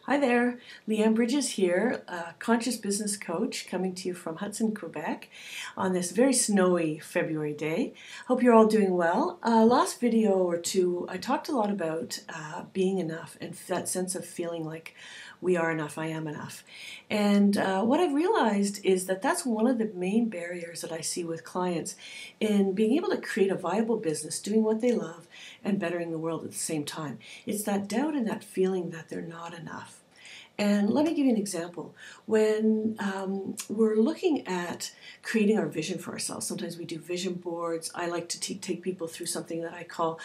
Hi there, Lianne Bridges here, a conscious business coach coming to you from Hudson, Quebec on this very snowy February day. Hope you're all doing well. Last video or two, I talked a lot about being enough and that sense of feeling like we are enough, I am enough. And what I've realized is that that's one of the main barriers that I see with clients in being able to create a viable business, doing what they love, and bettering the world at the same time. It's that doubt and that feeling that they're not enough. And let me give you an example. When we're looking at creating our vision for ourselves, sometimes we do vision boards. I like to take people through something that I call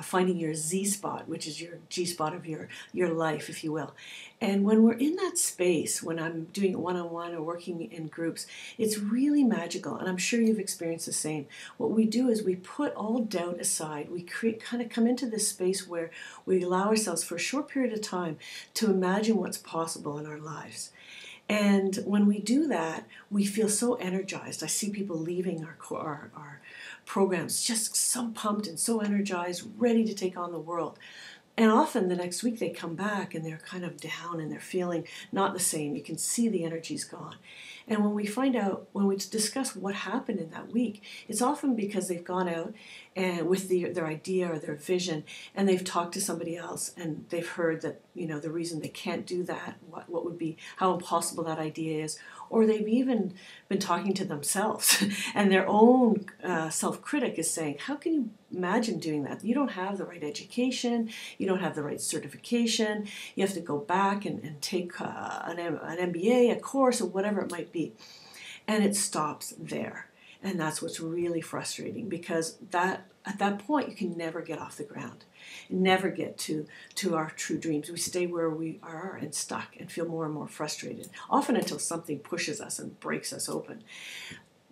finding your Z spot, which is your G spot of your life, if you will. And when we're in that space, when I'm doing it one-on-one or working in groups, it's really magical. And I'm sure you've experienced the same. What we do is we put all doubt aside. We kind of come into this space where we allow ourselves for a short period of time to imagine what's possible in our lives. And when we do that, we feel so energized. I see people leaving our programs just so pumped and so energized, ready to take on the world. And often the next week they come back and they're kind of down and they're feeling not the same. You can see the energy's gone. And when we find out, when we discuss what happened in that week, it's often because they've gone out and with their idea or their vision, and they've talked to somebody else and they've heard that, the reason they can't do that, what would be, how impossible that idea is, or they've even been talking to themselves and their own self-critic is saying, how can you imagine doing that? You don't have the right education, you don't have the right certification, you have to go back and take an MBA, a course, or whatever it might be. And it stops there. And that's what's really frustrating, because at that point you can never get off the ground, never get to our true dreams. We stay where we are and stuck and feel more and more frustrated, often until something pushes us and breaks us open.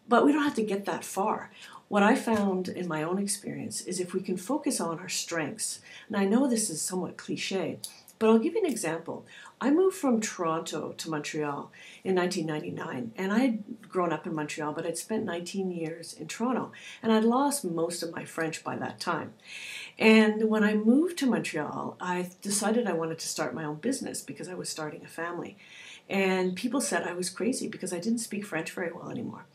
But we don't have to get that far. What I found in my own experience is if we can focus on our strengths, and I know this is somewhat cliche, but I'll give you an example. I moved from Toronto to Montreal in 1999, and I had grown up in Montreal, but I'd spent 19 years in Toronto, and I'd lost most of my French by that time. And when I moved to Montreal, I decided I wanted to start my own business because I was starting a family. And people said I was crazy because I didn't speak French very well anymore.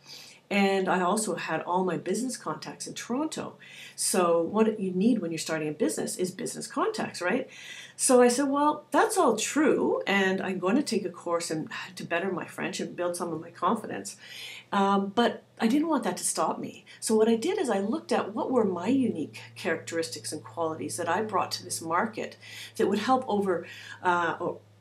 And I also had all my business contacts in Toronto. So what you need when you're starting a business is business contacts, right? So I said, well, that's all true, and I'm going to take a course to better my French and build some of my confidence. But I didn't want that to stop me. So what I did is I looked at what were my unique characteristics and qualities that I brought to this market that would help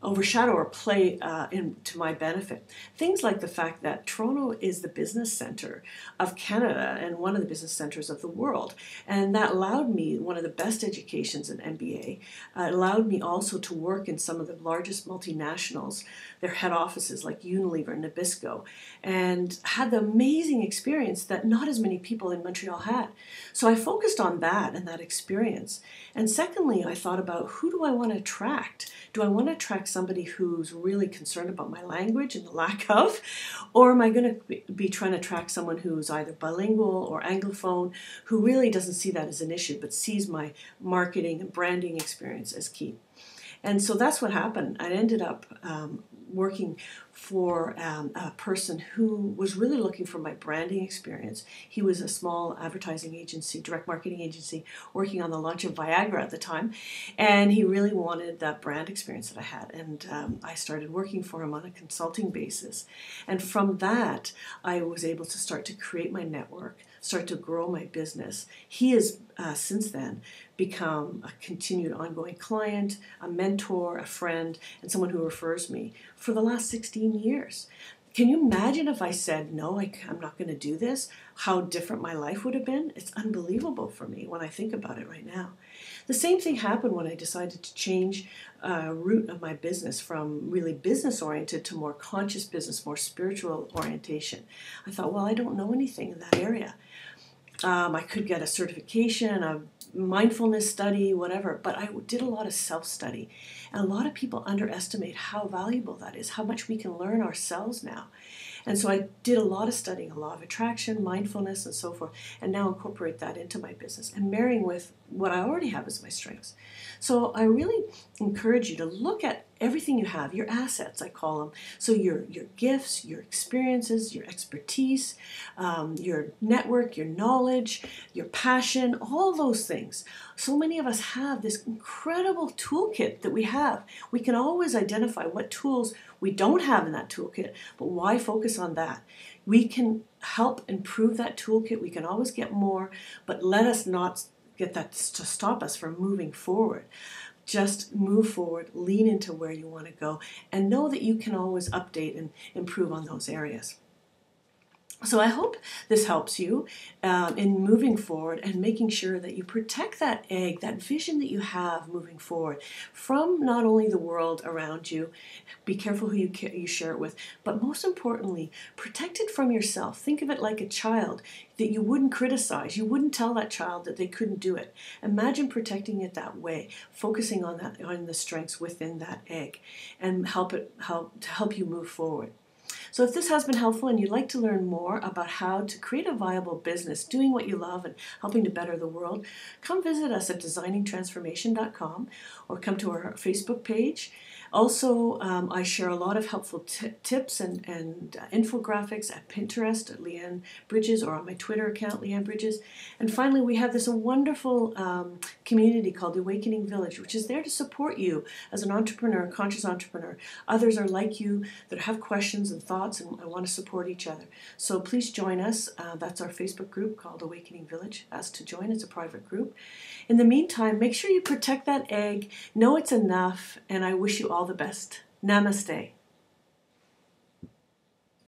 overshadow or play into my benefit. Things like the fact that Toronto is the business center of Canada and one of the business centers of the world. And that allowed me one of the best educations in MBA. It allowed me also to work in some of the largest multinationals, their head offices like Unilever and Nabisco, and had the amazing experience that not as many people in Montreal had. So I focused on that and that experience. And secondly, I thought about, who do I want to attract? Do I want to attract somebody who's really concerned about my language and the lack of? Or am I going to be trying to attract someone who's either bilingual or Anglophone, who really doesn't see that as an issue, but sees my marketing and branding experience as key? And so that's what happened. I ended up working for a person who was really looking for my branding experience. He was a small advertising agency, direct marketing agency, working on the launch of Viagra at the time. And he really wanted that brand experience that I had. And I started working for him on a consulting basis. And from that, I was able to start to create my network, start to grow my business. He has since then become a continued ongoing client, a mentor, a friend, and someone who refers me for the last 16 years. Can you imagine if I said, no, I'm not going to do this, how different my life would have been? It's unbelievable for me when I think about it right now. The same thing happened when I decided to change route of my business from really business-oriented to more conscious business, more spiritual orientation. I thought, well, I don't know anything in that area. I could get a certification, a mindfulness study, whatever, but I did a lot of self-study. And a lot of people underestimate how valuable that is, how much we can learn ourselves now. And so I did a lot of studying, a law of attraction, mindfulness, and so forth, and now incorporate that into my business and marrying with what I already have as my strengths. So I really encourage you to look at everything you have, your assets, I call them. So your gifts, your experiences, your expertise, your network, your knowledge, your passion, all those things. So many of us have this incredible toolkit that we have. We can always identify what tools we don't have in that toolkit, but why focus on that? We can help improve that toolkit. We can always get more, but let us not get that to stop us from moving forward. Just move forward, lean into where you want to go, and know that you can always update and improve on those areas. So I hope this helps you in moving forward and making sure that you protect that egg, that vision that you have moving forward from not only the world around you, be careful who you share it with, but most importantly, protect it from yourself. Think of it like a child that you wouldn't criticize. You wouldn't tell that child that they couldn't do it. Imagine protecting it that way, focusing on that, on the strengths within that egg, and help you move forward. So if this has been helpful and you'd like to learn more about how to create a viable business, doing what you love and helping to better the world, come visit us at designingtransformation.com or come to our Facebook page. Also, I share a lot of helpful tips and infographics at Pinterest at Lianne Bridges or on my Twitter account, Lianne Bridges. And finally, we have this wonderful community called the Awakening Village, which is there to support you as an entrepreneur, a conscious entrepreneur. Others are like you that have questions and thoughts and want to support each other. So please join us. That's our Facebook group called Awakening Village. Ask to join. It's a private group. In the meantime, make sure you protect that egg, know it's enough, and I wish you all the best. Namaste.